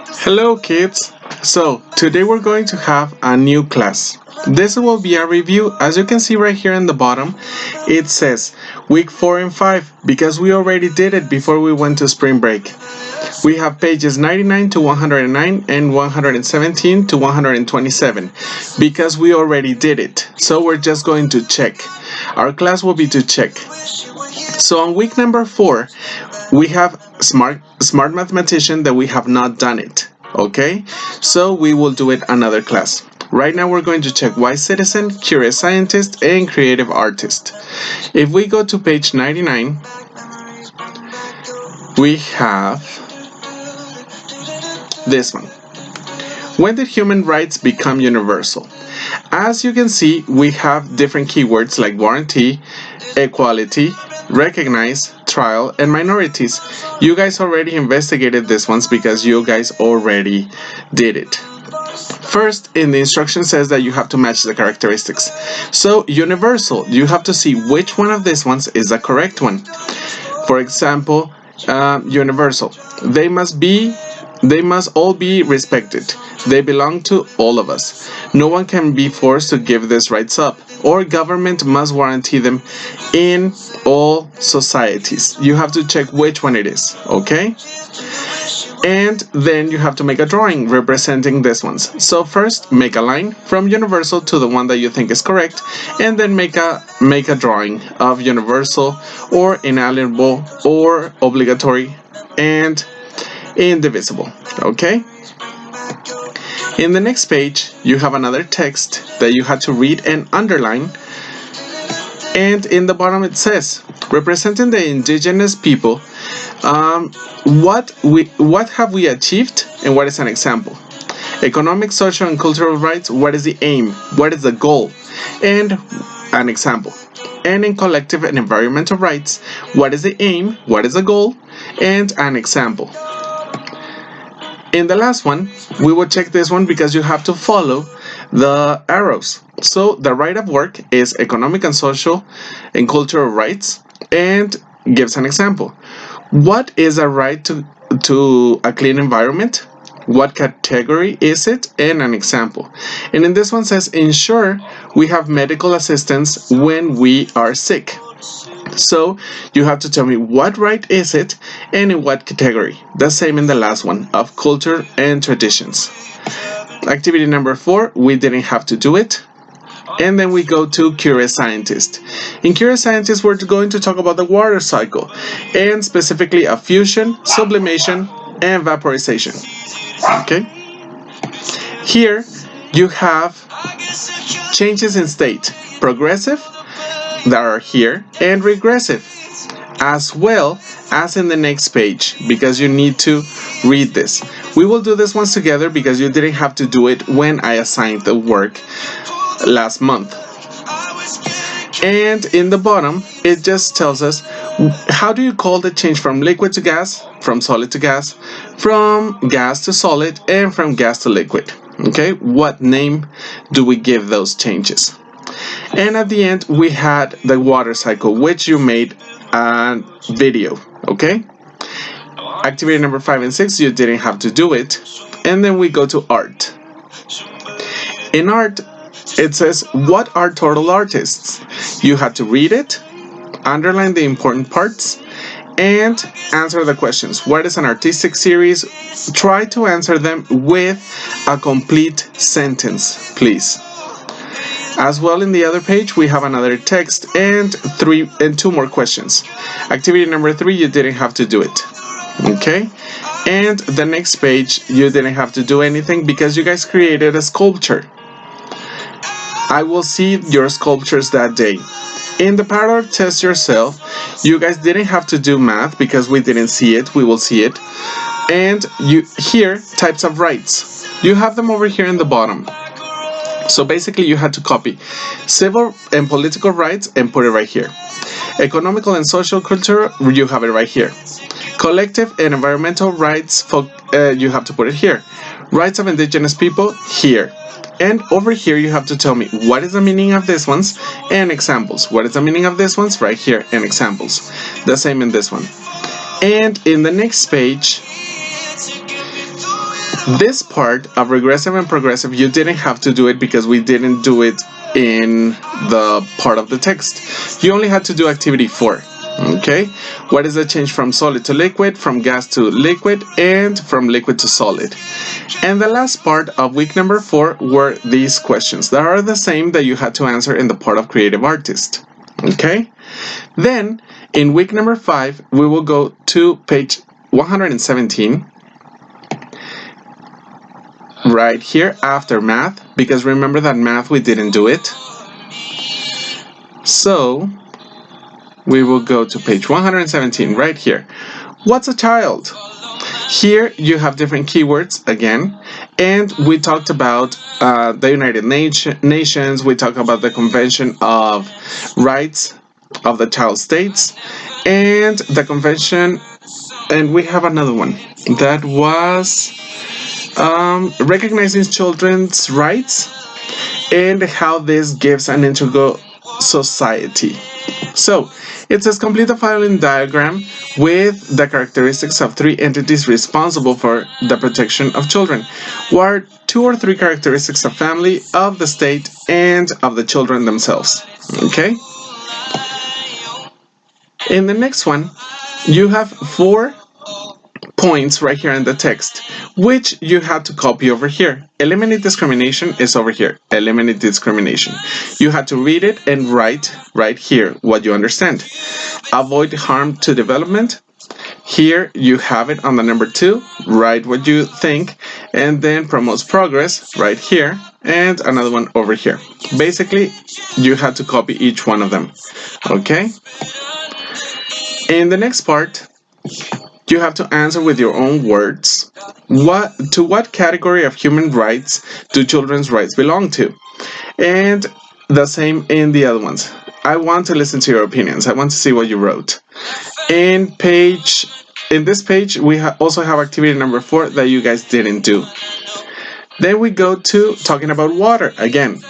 Hello kids! So, today we're going to have a new class. This will be a review. As you can see right here in the bottom, it says week 4 and 5 because we already did it before we went to spring break. We have pages 99 to 109 and 117 to 127 because we already did it. So we're just going to check. Our class will be to check. So on week number 4, we have smart mathematician that we have not done it. Okay, so we will do it another class. Right now we're going to check wise citizen, curious scientist, and creative artist. If we go to page 99, we have this one. When did human rights become universal? As you can see, we have different keywords like warranty, equality, recognize, trial, and minorities. You guys already investigated this ones because you guys already did it. First, in the instruction says that you have to match the characteristics. So, universal, you have to see which one of these ones is the correct one. For example, universal. They must all be respected. They belong to all of us. No one can be forced to give these rights up, or government must guarantee them in all societies. You have to check which one it is, okay? And then you have to make a drawing representing these ones. So first, make a line from universal to the one that you think is correct, and then make a drawing of universal or inalienable or obligatory and indivisible, okay? In the next page, you have another text that you had to read and underline. And in the bottom it says, representing the indigenous people, what have we achieved and what is an example? Economic, social, and cultural rights, what is the aim? What is the goal? And an example. And in collective and environmental rights, what is the aim? What is the goal? And an example. In the last one, we will check this one because you have to follow the arrows. So the right of work is economic and social and cultural rights, and gives an example. What is a right to a clean environment? What category is it? And an example. And in this one says, ensure we have medical assistance when we are sick. So you have to tell me what right is it and in what category. The same in the last one of culture and traditions. Activity number 4, we didn't have to do it. And then we go to Curious Scientist. In Curious Scientist, we're going to talk about the water cycle, and specifically of fusion, sublimation, and vaporization. Okay? Here you have changes in state, progressive, that are here, and regressive, as well as in the next page, because you need to read this. We will do this ones together because you didn't have to do it when I assigned the work last month. And in the bottom, it just tells us how do you call the change from liquid to gas, from solid to gas, from gas to solid, and from gas to liquid. Okay, what name do we give those changes? And at the end, we had the water cycle, which you made a video, okay? Activity number 5 and 6, you didn't have to do it. And then we go to art. In art, it says, what are total artists? You had to read it, underline the important parts, and answer the questions. What is an artistic series? Try to answer them with a complete sentence, please. As well, in the other page, we have another text and 2 more questions. Activity number 3, you didn't have to do it. Okay? And the next page, you didn't have to do anything because you guys created a sculpture. I will see your sculptures that day. In the parallel test yourself, you guys didn't have to do math because we didn't see it. We will see it. And here, types of rights. You have them over here in the bottom. So basically you had to copy civil and political rights and put it right here. Economical and social culture, you have it right here. Collective and environmental rights, you have to put it here. Rights of indigenous people, here. And over here you have to tell me what is the meaning of these ones and examples. What is the meaning of these ones? Right here, and examples. The same in this one. And in the next page, This part of regressive and progressive, you didn't have to do it because we didn't do it in the part of the text. You only had to do activity 4. Okay, what is the change from solid to liquid, from gas to liquid, and from liquid to solid? And the last part of week number 4 were these questions that are the same that you had to answer in the part of creative artist. Okay, then in week number 5 we will go to page 117 right here after math, because remember that math we didn't do it. So we will go to page 117 right here. What's a child? Here you have different keywords again, and we talked about the United Nations, we talked about the Convention of Rights of the Child States, and the Convention, and we have another one that was recognizing children's rights and how this gives an integral society. So it says complete the following diagram with the characteristics of 3 entities responsible for the protection of children. What are 2 or 3 characteristics of family, of the state, and of the children themselves? Okay. In the next one, you have 4 points right here in the text, which you had to copy over here. Eliminate discrimination is over here. Eliminate discrimination. You had to read it and write right here what you understand. Avoid harm to development. Here you have it on the number 2. Write what you think, and then promotes progress right here, and another one over here. Basically, you had to copy each one of them. Okay. In the next part, you have to answer with your own words. To what category of human rights do children's rights belong to? And the same in the other ones. I want to listen to your opinions. I want to see what you wrote. In this page, we also have activity number 4 that you guys didn't do. Then we go to talking about water again.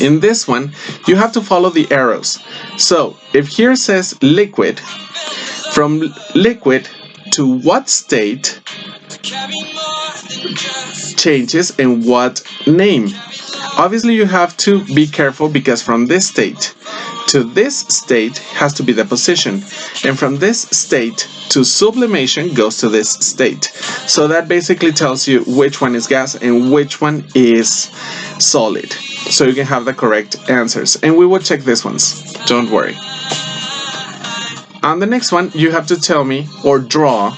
In this one, you have to follow the arrows. So if here says liquid, from liquid to what state changes and what name? Obviously you have to be careful because from this state to this state has to be the position, and from this state to sublimation goes to this state. So that basically tells you which one is gas and which one is solid, so you can have the correct answers, and we will check these ones, don't worry. On the next one, you have to tell me or draw,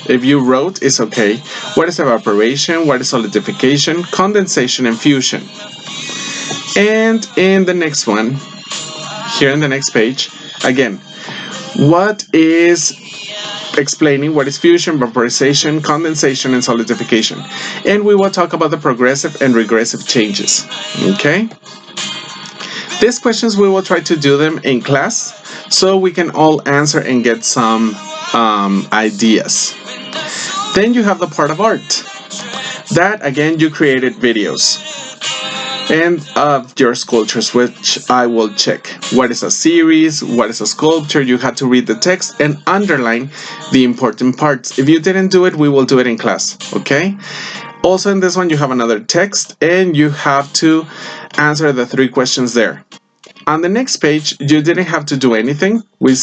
if you wrote, it's okay, what is evaporation, what is solidification, condensation, and fusion. And in the next one, here in the next page, again, what is explaining what is fusion, vaporization, condensation, and solidification. And we will talk about the progressive and regressive changes. Okay? These questions, we will try to do them in class so we can all answer and get some ideas. Then you have the part of art. That, again, you created videos and of your sculptures, which I will check. What is a series? What is a sculpture? You had to read the text and underline the important parts. If you didn't do it, we will do it in class, okay? Also in this one, you have another text and you have to answer the 3 questions there. On the next page, you didn't have to do anything. We